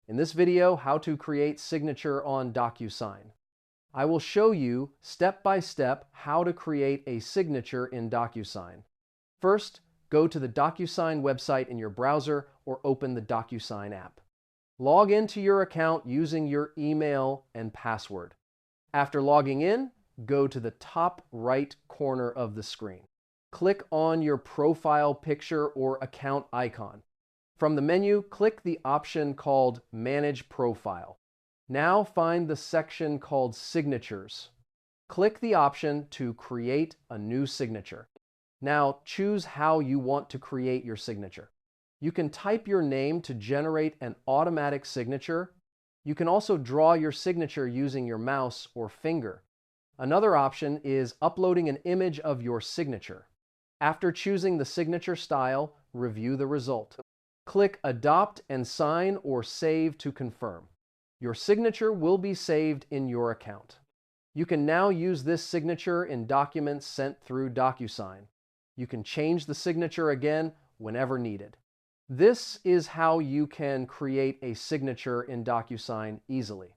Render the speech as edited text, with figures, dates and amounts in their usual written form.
In this video, how to create signature on Docusign. I will show you step by step how to create a signature in Docusign. First, go to the Docusign website in your browser or open the Docusign app. Log into your account using your email and password. After logging in, go to the top right corner of the screen. Click on your profile picture or account icon. From the menu, click the option called Manage Profile. Now find the section called Signatures. Click the option to create a new signature. Now choose how you want to create your signature. You can type your name to generate an automatic signature. You can also draw your signature using your mouse or finger. Another option is uploading an image of your signature. After choosing the signature style, review the result. Click Adopt and Sign or Save to confirm. Your signature will be saved in your account. You can now use this signature in documents sent through Docusign. You can change the signature again whenever needed. This is how you can create a signature in Docusign easily.